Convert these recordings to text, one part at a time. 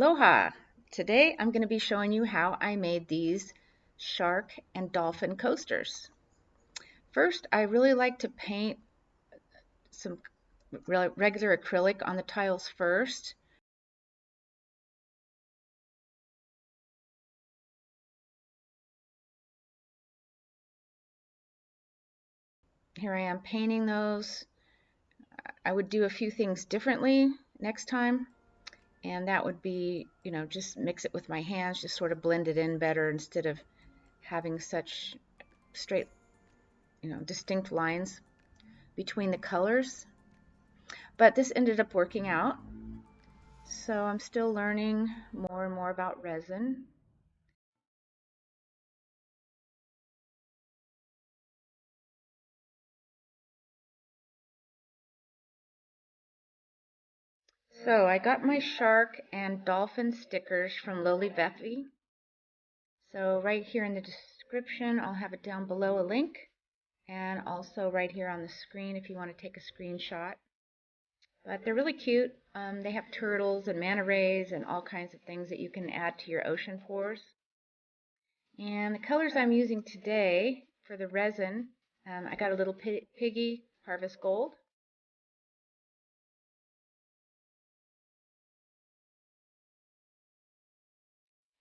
Aloha! Today I'm going to be showing you how I made these shark and dolphin coasters. First, I really like to paint some regular acrylic on the tiles first. Here I am painting those. I would do a few things differently next time, and that would be, just mix it with my hands, just sort of blend it in better instead of having such straight, distinct lines between the colors. But this ended up working out. So I'm still learning more and more about resin. So I got my shark and dolphin stickers from Lowly Bethy. So right here in the description, I'll have it down below a link, and also right here on the screen if you want to take a screenshot. But they're really cute. They have turtles and manta rays and all kinds of things that you can add to your ocean pours. And the colors I'm using today for the resin, I got a little piggy harvest gold.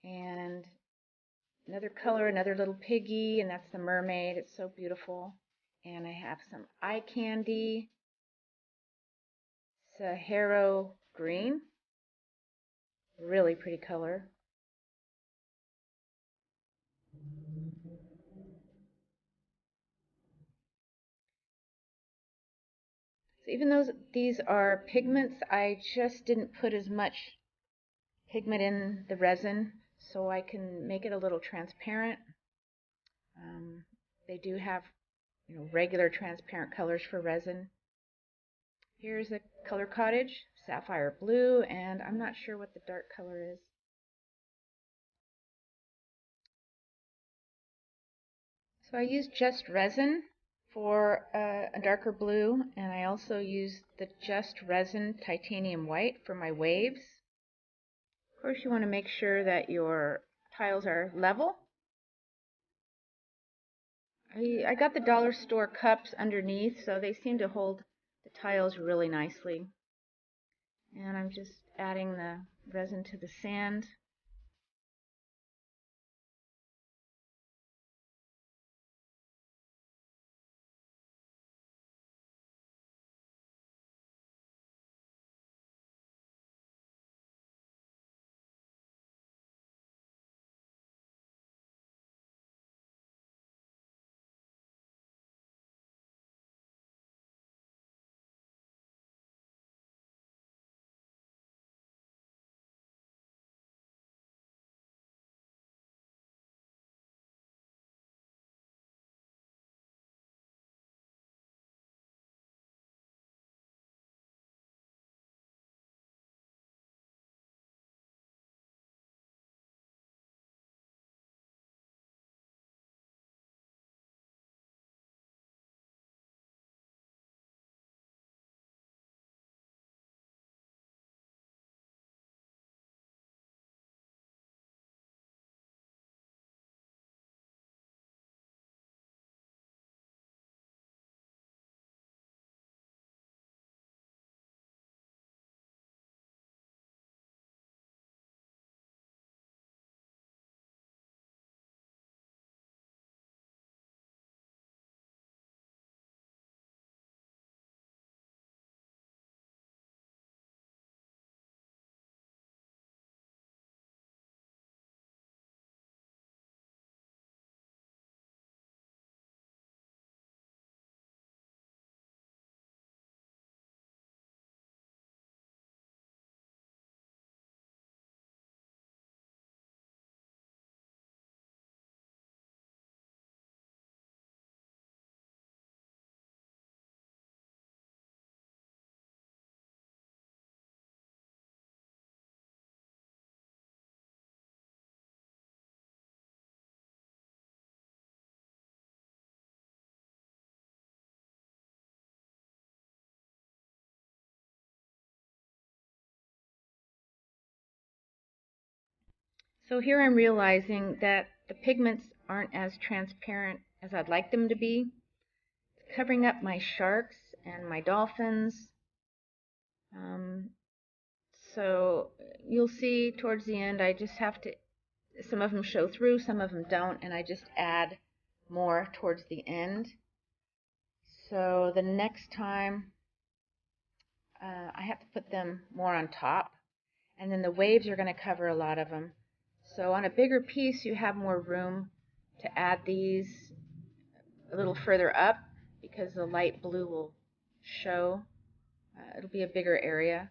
And another color, another little piggy, and that's the mermaid. It's so beautiful. And I have some eye candy, Sahara green, really pretty color. So even though these are pigments, I just didn't put as much pigment in the resin so I can make it a little transparent. They do have, regular transparent colors for resin. Here's a color cottage, sapphire blue, and I'm not sure what the dark color is. So I used just resin for a darker blue, and I also used the just resin titanium white for my waves. Of course, you want to make sure that your tiles are level. I got the dollar store cups underneath, so they seem to hold the tiles really nicely. And I'm just adding the resin to the sand. So here I'm realizing that the pigments aren't as transparent as I'd like them to be. It's covering up my sharks and my dolphins. Um, so you'll see towards the end I just have to, some of them show through, some of them don't, and I just add more towards the end. So the next time I have to put them more on top, and then the waves are going to cover a lot of them. So on a bigger piece you have more room to add these a little further up because the light blue will show. It'll be a bigger area.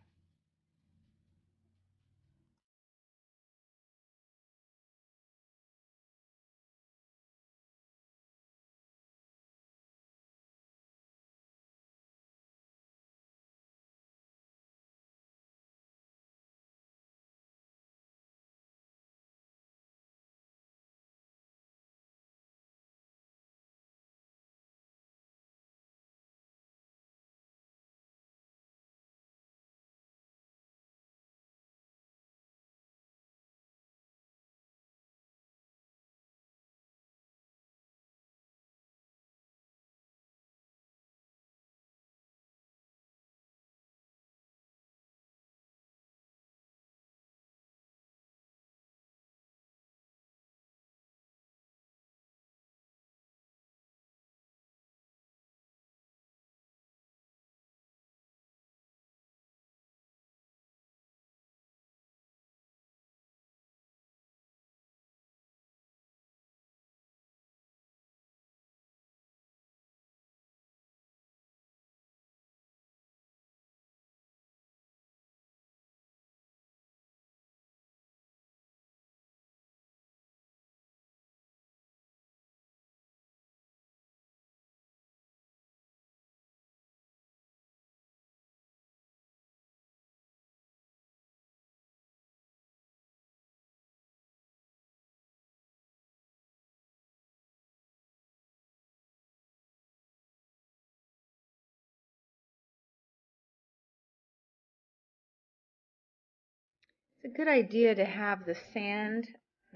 It's a good idea to have the sand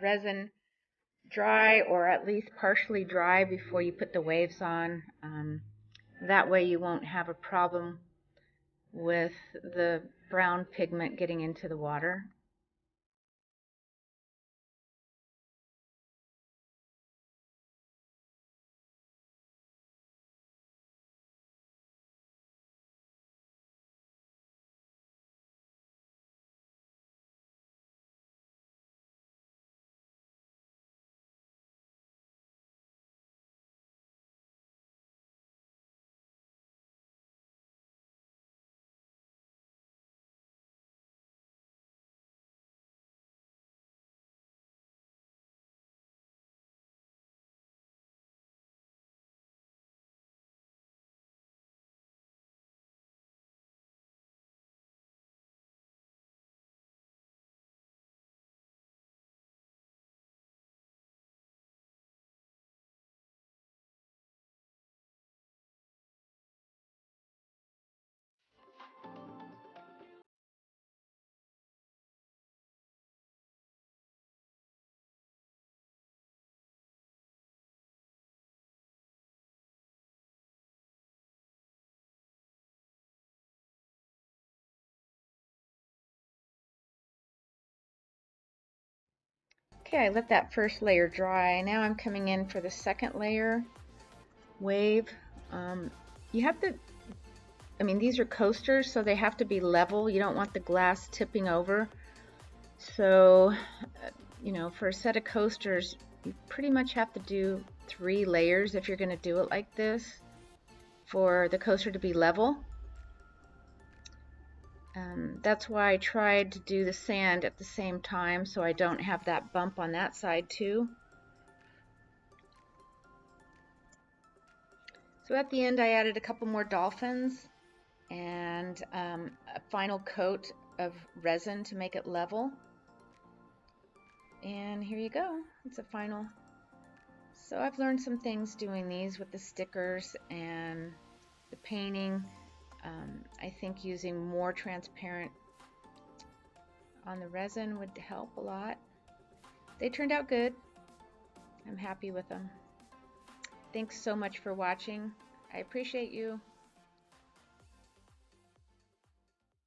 resin dry or at least partially dry before you put the waves on. That way you won't have a problem with the brown pigment getting into the water. Okay, I let that first layer dry. Now I'm coming in for the second layer wave. You have to, I mean, these are coasters, so they have to be level. You don't want the glass tipping over. So, for a set of coasters, you pretty much have to do 3 layers if you're going to do it like this for the coaster to be level. That's why I tried to do the sand at the same time so I don't have that bump on that side too. So at the end I added a couple more dolphins and a final coat of resin to make it level. And here you go, it's a final. So I've learned some things doing these with the stickers and the painting. I think using more transparent on the resin would help a lot. they turned out good. I'm happy with them. Thanks so much for watching. I appreciate you.